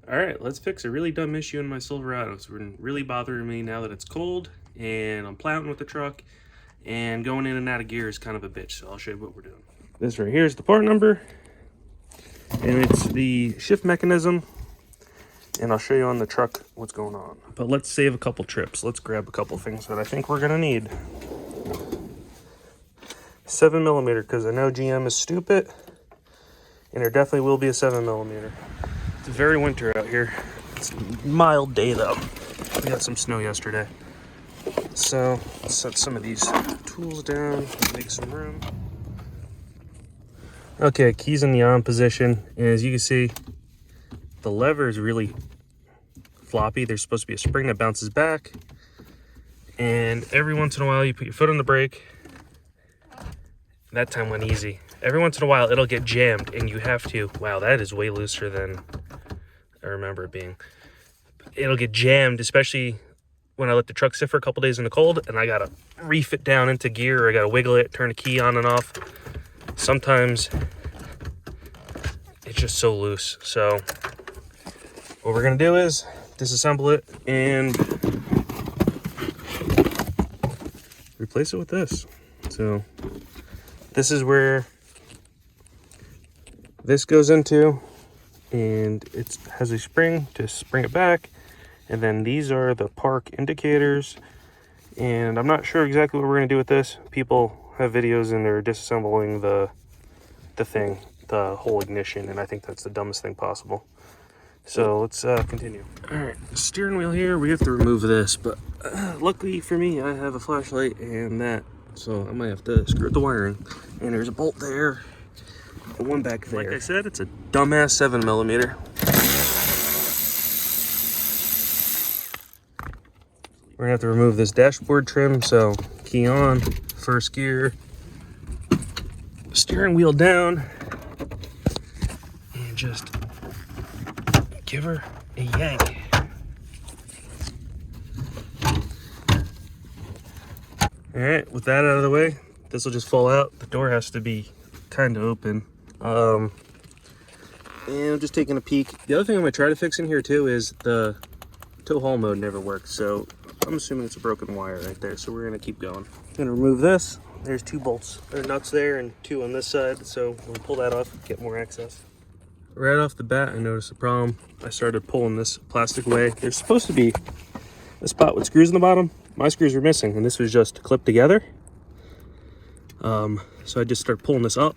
Alright, let's fix a really dumb issue in my Silverado. It's been really bothering me now that it's cold and I'm plowing with the truck, and going in and out of gear is kind of a bitch, so I'll show you what we're doing. This right here is the part number, and it's the shift mechanism, and I'll show you on the truck what's going on. But let's save a couple trips. Let's grab a couple things that I think we're gonna need. 7mm, because I know GM is stupid, and there definitely will be a 7mm. It's very winter out here. It's a mild day though. We got some snow yesterday. So let's set some of these tools down, make some room. Okay, keys in the on position. And as you can see, the lever is really floppy. There's supposed to be a spring that bounces back. And every once in a while you put your foot on the brake. That time went easy. Every once in a while it'll get jammed and you have to, wow, that is way looser than I remember it being. It'll get jammed, especially when I let the truck sit for a couple days in the cold and I gotta reef it down into gear, or I gotta wiggle it, turn the key on and off. Sometimes it's just so loose. So what we're gonna do is disassemble it and replace it with this. So this is where this goes into, and it has a spring to spring it back. And then these are the park indicators. And I'm not sure exactly what we're going to do with this. People have videos and they're disassembling the thing, the whole ignition, and I think that's the dumbest thing possible. So let's continue. All right, the steering wheel here, we have to remove this, but luckily for me, I have a flashlight and that, so I might have to screw the wiring. And there's a bolt there, and one back there. Like I said, it's a dumbass 7mm. We're gonna have to remove this dashboard trim, so key on, first gear, steering wheel down, and just give her a yank. All right, with that out of the way, this will just fall out. The door has to be kind of open. And I'm just taking a peek. The other thing I'm gonna try to fix in here too is the tow haul mode never works, so I'm assuming it's a broken wire right there, so we're gonna keep going. I'm gonna remove this. There's two bolts or nuts there and two on this side, so we'll pull that off, get more access. Right off the bat, I noticed a problem. I started pulling this plastic away. There's supposed to be a spot with screws in the bottom. My screws were missing, and this was just clipped together. So I just started pulling this up,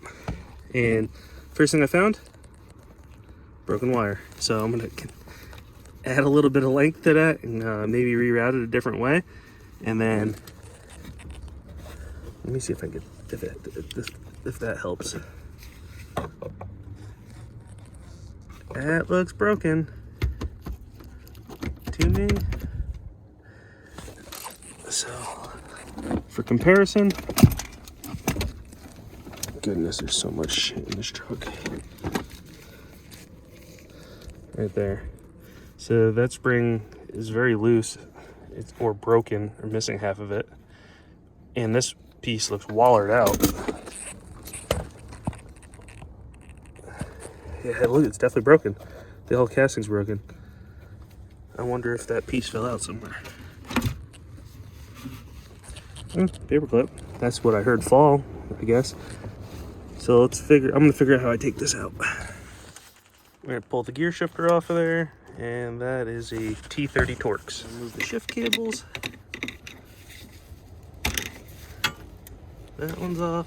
and first thing I found, broken wire. So I'm gonna add a little bit of length to that and maybe reroute it a different way. And then let me see if I can if that helps. That looks broken to me. So for comparison, goodness, there's so much shit in this truck. Right there. So that spring is very loose, or broken, or missing half of it. And this piece looks wallered out. Yeah, look, it's definitely broken. The whole casting's broken. I wonder if that piece fell out somewhere. Paperclip. That's what I heard fall, I guess. So I'm gonna figure out how I take this out. We're gonna pull the gear shifter off of there, and that is a T30 Torx. Remove the shift cables. That one's off.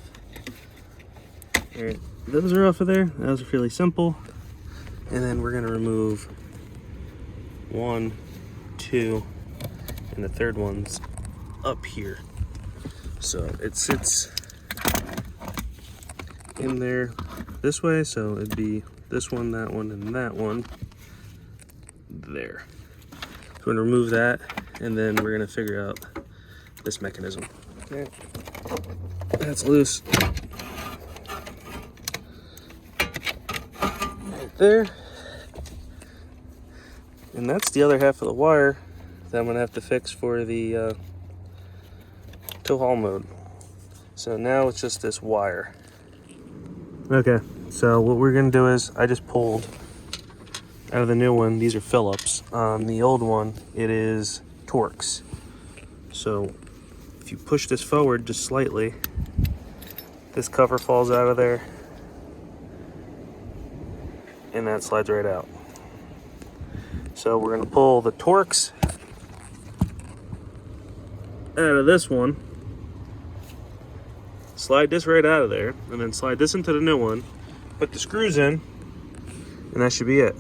All right, those are off of there. That was fairly simple. And then we're gonna remove 1, 2, and the third one's up here. So it sits in there this way, so it'd be this one, and that one there. So we're gonna remove that, and then we're gonna figure out this mechanism. Okay, that's loose. Right there. And that's the other half of the wire that I'm gonna have to fix for the tow haul mode. So now it's just this wire. Okay, so what we're gonna do is I just pulled out of the new one, these are Phillips. On the old one, it is Torx. So if you push this forward just slightly, this cover falls out of there, and that slides right out. So we're going to pull the Torx out of this one, slide this right out of there, and then slide this into the new one, put the screws in, and that should be it.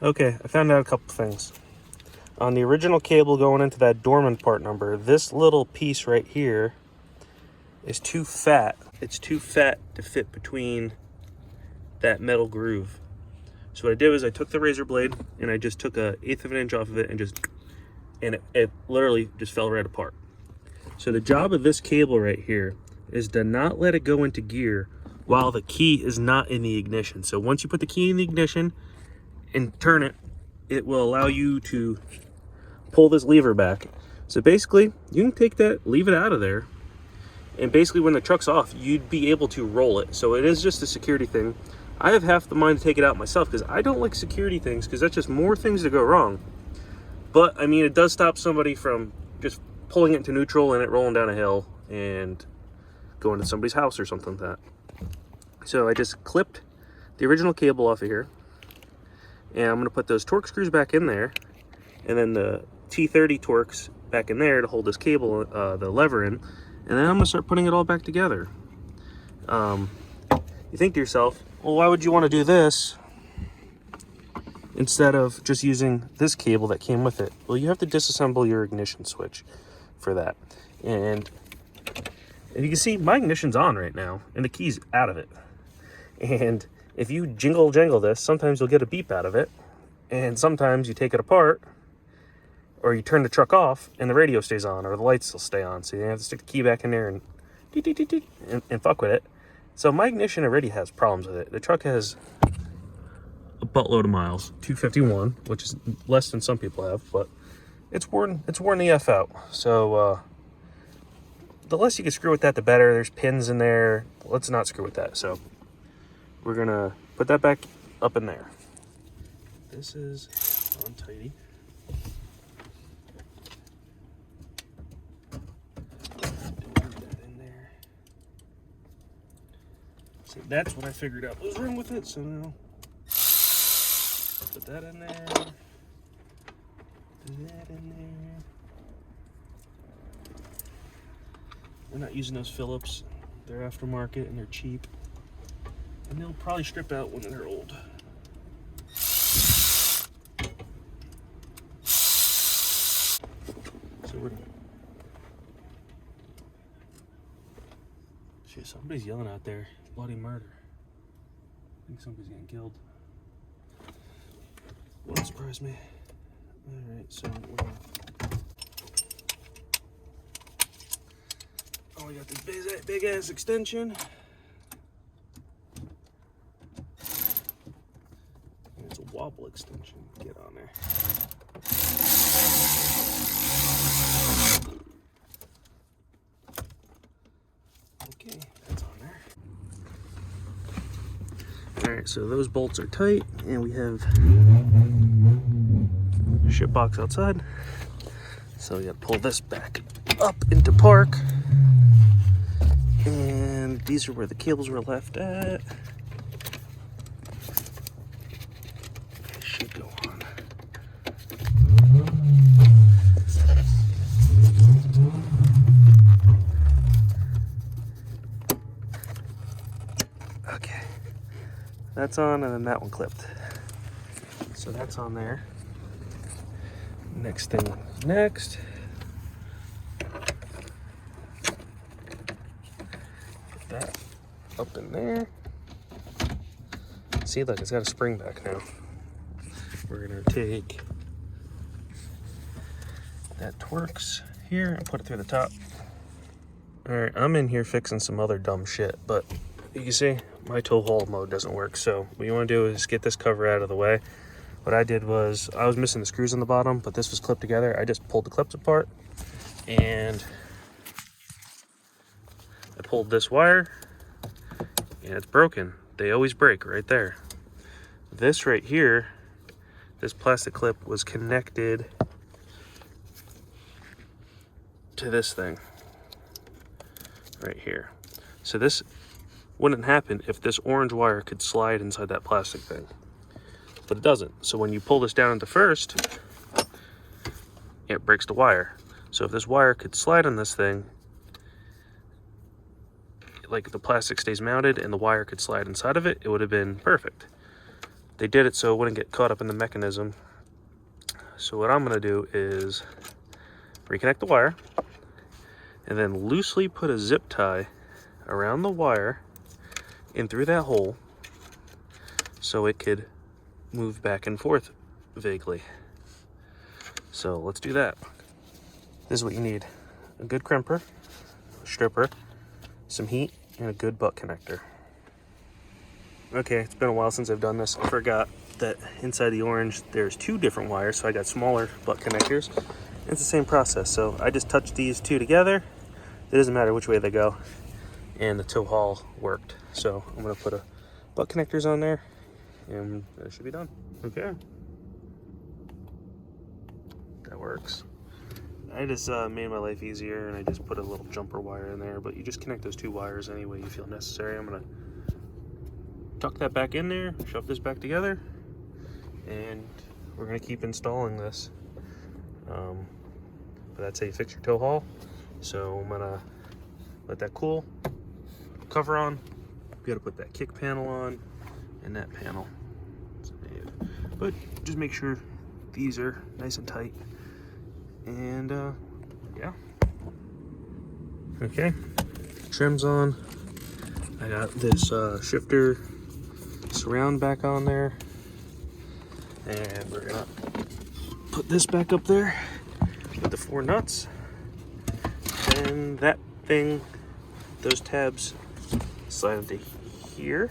Okay, I found out a couple things. On the original cable going into that Dorman part number, this little piece right here is too fat. It's too fat to fit between that metal groove. So what I did was I took the razor blade and I just took 1/8 of an inch off of it and it literally just fell right apart. So the job of this cable right here is to not let it go into gear while the key is not in the ignition. So once you put the key in the ignition and turn it, it will allow you to pull this lever back. So basically, you can take that, leave it out of there, and basically when the truck's off, you'd be able to roll it. So it is just a security thing. I have half the mind to take it out myself because I don't like security things because that's just more things to go wrong. But I mean, it does stop somebody from just pulling it into neutral and it rolling down a hill and going to somebody's house or something like that. So I just clipped the original cable off of here, and I'm going to put those Torx screws back in there, and then the T30 Torx back in there to hold this cable, the lever in, and then I'm going to start putting it all back together. You think to yourself, well, why would you want to do this instead of just using this cable that came with it? Well, you have to disassemble your ignition switch for that. And you can see my ignition's on right now and the key's out of it. And if you jingle jangle this, sometimes you'll get a beep out of it, and sometimes you take it apart or you turn the truck off and the radio stays on or the lights will stay on, so you have to stick the key back in there and fuck with it. So my ignition already has problems with it. The truck has a buttload of miles, 251, which is less than some people have, but it's worn the F out. So the less you can screw with that, the better. There's pins in there. Let's not screw with that. So we're gonna put that back up in there. This is untidy. So that's what I figured out was wrong with it. So now put that in there. Put that in there. We're not using those Phillips. They're aftermarket and they're cheap. And they'll probably strip out when they're old. So we're... Shit, somebody's yelling out there. Bloody murder. I think somebody's getting killed. Won't surprise me. Alright, so we got this big ass extension. And it's a wobble extension. Get on there. Okay, that's on there. Alright, so those bolts are tight, and we have a ship box outside. So we gotta pull this back up into park. And these are where the cables were left at. It should go on. Okay. That's on, and then that one clipped. So that's on there. Next thing next. Put that up in there. See, look, it's got a spring back now. We're gonna take that Torx here and put it through the top. All right, I'm in here fixing some other dumb shit, but you can see my tow haul mode doesn't work. So what you want to do is get this cover out of the way. What I did was, I was missing the screws on the bottom, but this was clipped together. I just pulled the clips apart and I pulled this wire, and it's broken. They always break right there. This right here, this plastic clip was connected to this thing right here. So this wouldn't happen if this orange wire could slide inside that plastic thing, but it doesn't. So when you pull this down into first, it breaks the wire. So if this wire could slide on this thing, like the plastic stays mounted and the wire could slide inside of it, it would have been perfect. They did it so it wouldn't get caught up in the mechanism. So what I'm gonna do is reconnect the wire and then loosely put a zip tie around the wire in through that hole so it could move back and forth vaguely. So let's do that. This is what you need: a good crimper, a stripper, some heat, and a good butt connector. Okay, it's been a while since I've done this. I forgot that inside the orange there's 2 different wires, so I got smaller butt connectors. It's the same process, so I just touched these 2 together. It doesn't matter which way they go, and the tow haul worked. So I'm gonna put a butt connectors on there, and that should be done. Okay, that works. I just made my life easier, and I just put a little jumper wire in there, but you just connect those 2 wires any way you feel necessary. I'm gonna tuck that back in there, shove this back together, and we're gonna keep installing this. But that's how you fix your tow haul. So I'm gonna let that cool, cover on. You gotta put that kick panel on and that panel. But just make sure these are nice and tight. And yeah. Okay, trim's on. I got this shifter surround back on there. And we're gonna put this back up there with the 4 nuts. And that thing, those tabs slide into here,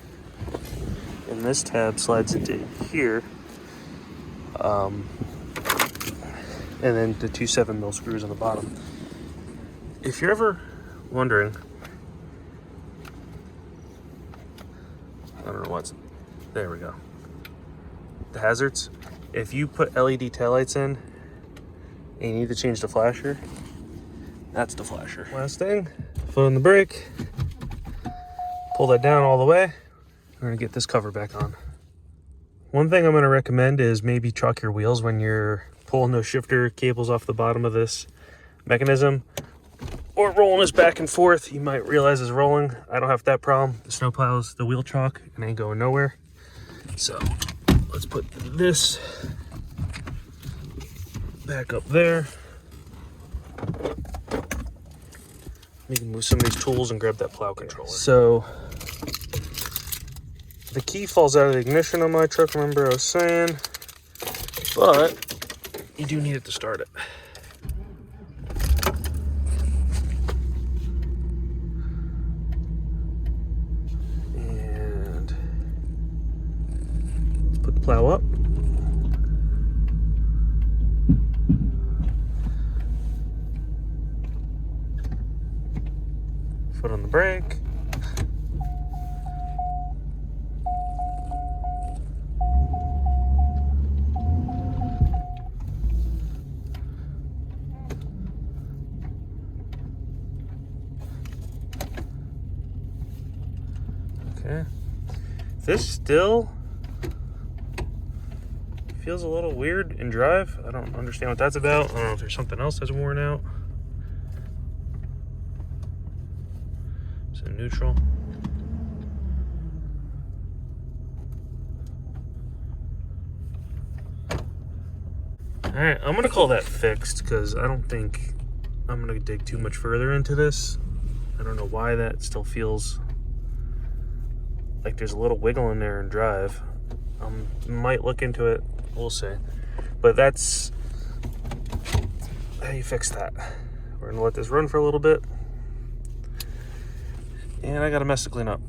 and this tab slides into here, and then the 2 7mm screws on the bottom. If you're ever wondering, I don't know what's, there we go, the hazards. If you put LED taillights in and you need to change the flasher, that's the flasher. Last thing, foot on the brake, pull that down all the way. We're gonna get this cover back on. One thing I'm gonna recommend is maybe chalk your wheels when you're pulling those shifter cables off the bottom of this mechanism, or rolling this back and forth. You might realize it's rolling. I don't have that problem. The snowplow's the wheel chalk and ain't going nowhere. So let's put this back up there. We can move some of these tools and grab that plow controller. So the key falls out of the ignition on my truck, remember I was saying, but you do need it to start it. And let's put the plow up. Foot on the brake. Okay. This still feels a little weird in drive. I don't understand what that's about. I don't know if there's something else that's worn out. So neutral. All right, I'm gonna call that fixed because I don't think I'm gonna dig too much further into this. I don't know why that still feels like there's a little wiggle in there in drive. Might look into it, we'll see. But that's how you fix that. We're gonna let this run for a little bit. And I got a mess to clean up.